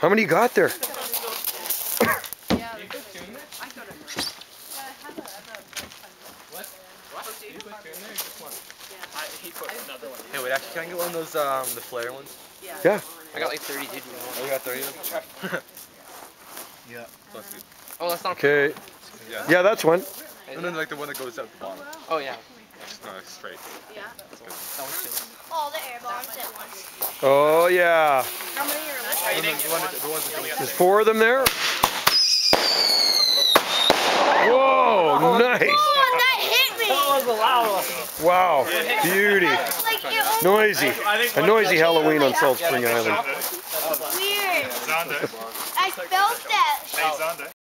How many you got there? Hey, wait, actually, can I get one of those, the flare ones? Yeah. I got like 30, dude. Oh, you got 30 of them? Yeah. That's good. Oh, that's not. Okay. Yeah, that's one. And then like the one that goes out the bottom. Oh, yeah. Just straight. Yeah. That's good. That one's good. All the air bombs at once. Oh, yeah. How many are left? The ones that go There's 4 of them there. Whoa, nice. Oh, that hit me! That was a loud one. Wow, beauty. Like, it almost Noisy. A noisy Halloween on Salt Spring Island. weird. I felt that. Hey, Xander.